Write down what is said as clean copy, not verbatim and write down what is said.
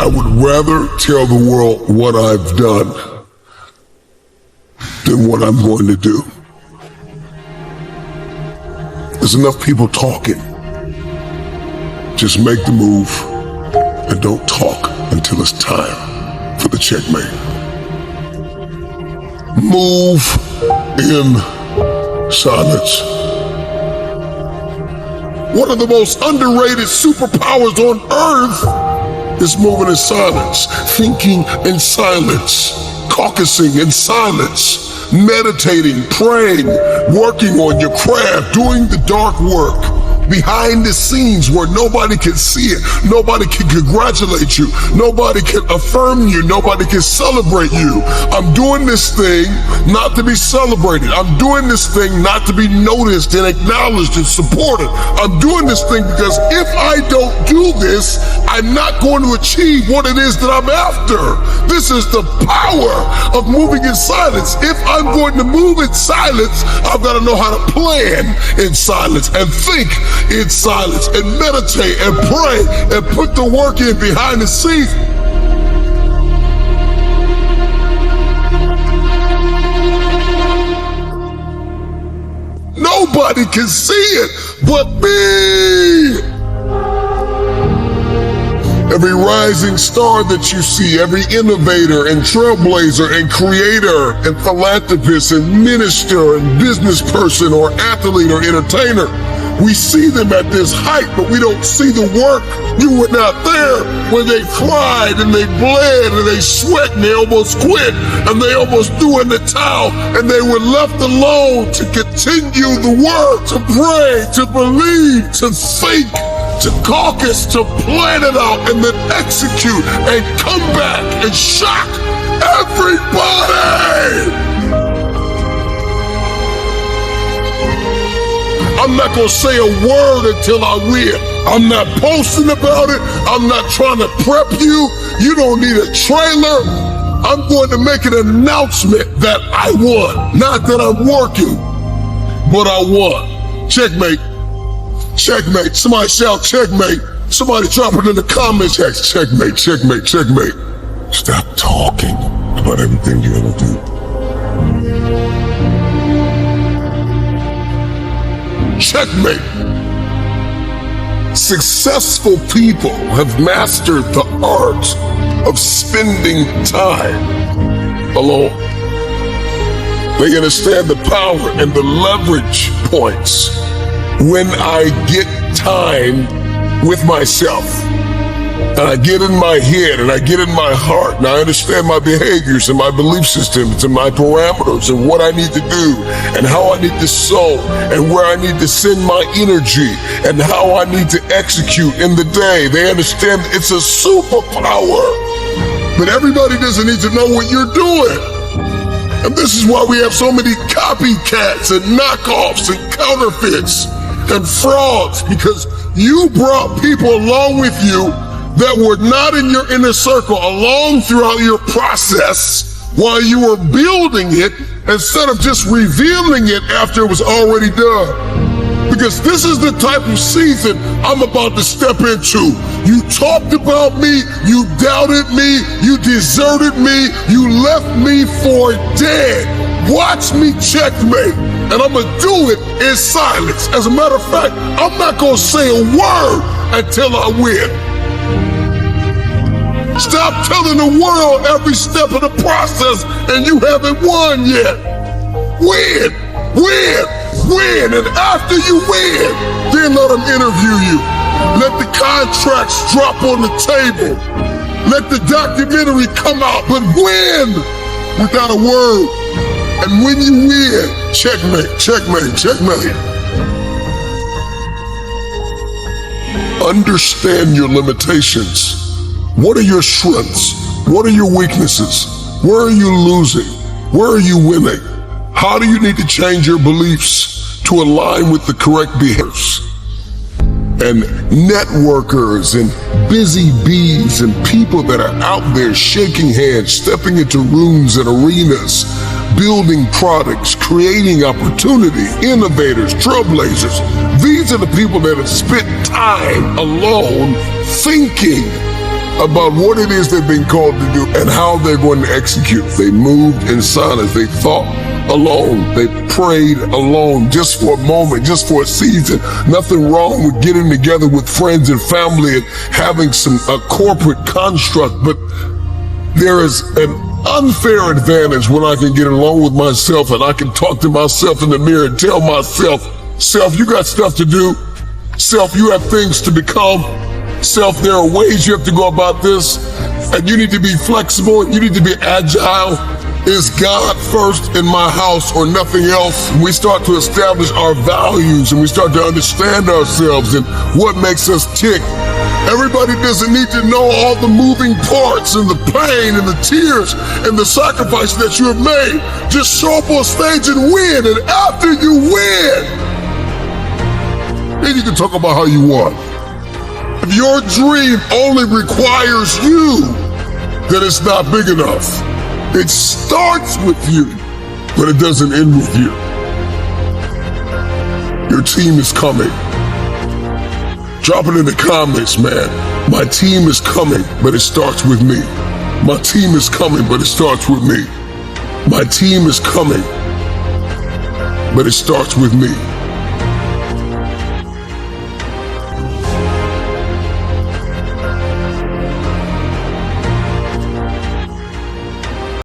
I would rather tell the world what I've done than what I'm going to do. There's enough people talking. Just make the move and don't talk until it's time for the checkmate. Move in silence. One of the most underrated superpowers on earth is moving in silence, thinking in silence, caucusing in silence, meditating, praying, working on your craft, doing the dark work behind the scenes where nobody can see it, nobody can congratulate you, nobody can affirm you, nobody can celebrate you. I'm doing this thing not to be celebrated. I'm doing this thing not to be noticed and acknowledged and supported. I'm doing this thing because if I don't do this, I'm not going to achieve what it is that I'm after. This is the power of moving in silence. If I'm going to move in silence, I've got to know how to plan in silence and think in silence and meditate and pray and put the work in behind the scenes. Nobody can see it but me. Every rising star that you see, every innovator and trailblazer and creator and philanthropist and minister and business person or athlete or entertainer, we see them at this height, but we don't see the work. You were not there when they cried and they bled and they sweat and they almost quit and they almost threw in the towel and they were left alone to continue the work, to pray, to believe, to think, to caucus, to plan it out and then execute and come back and shock everybody. I'm not gonna say a word until I win. I'm not posting about it. I'm not trying to prep you. You don't need a trailer. I'm going to make an announcement that I won. Not that I'm working, but I won. Checkmate. Checkmate. Somebody shout checkmate. Somebody drop it in the comments. Checkmate, checkmate, checkmate. Stop talking about everything you're gonna do. Checkmate. Successful people have mastered the art of spending time alone. They understand the power and the leverage points when I get time with myself. And I get in my head and I get in my heart and I understand my behaviors and my belief systems and my parameters and what I need to do and how I need to sow and where I need to send my energy and how I need to execute in the day. They understand it's a superpower, but everybody doesn't need to know what you're doing. And this is why we have so many copycats and knockoffs and counterfeits and frauds, because you brought people along with you that were not in your inner circle along throughout your process while you were building it instead of just revealing it after it was already done. Because this is the type of season I'm about to step into. You talked about me, you doubted me, you deserted me, you left me for dead. Watch me checkmate, and I'm gonna do it in silence. As a matter of fact, I'm not gonna say a word until I win. Stop telling the world every step of the process and you haven't won yet. Win, win, win, and after you win, then let them interview you. Let the contracts drop on the table. Let the documentary come out, but win without a word. And when you win, checkmate, checkmate, checkmate. Understand your limitations. What are your strengths? What are your weaknesses? Where are you losing? Where are you winning? How do you need to change your beliefs to align with the correct behaviors? And networkers and busy bees and people that are out there shaking hands, stepping into rooms and arenas, building products, creating opportunity, innovators, trailblazers. These are the people that have spent time alone thinking about what it is they've been called to do and how they're going to execute. They moved in silence. They thought alone. They prayed alone, just for a moment, just for a season. Nothing wrong with getting together with friends and family and having a corporate construct, but there is an unfair advantage when I can get along with myself and I can talk to myself in the mirror and tell myself, self, you got stuff to do. Self, you have things to become. Self, there are ways you have to go about this, and you need to be flexible. You need to be agile. Is God first in my house or nothing else? We start to establish our values and we start to understand ourselves and what makes us tick. Everybody doesn't need to know all the moving parts and the pain and the tears and the sacrifice that you have made. Just show up on stage and win, and after you win, then you can talk about how you won. If your dream only requires you, then it's not big enough. It starts with you, but it doesn't end with you. Your team is coming. Drop it in the comments, man. My team is coming, but it starts with me. My team is coming, but it starts with me. My team is coming, but it starts with me.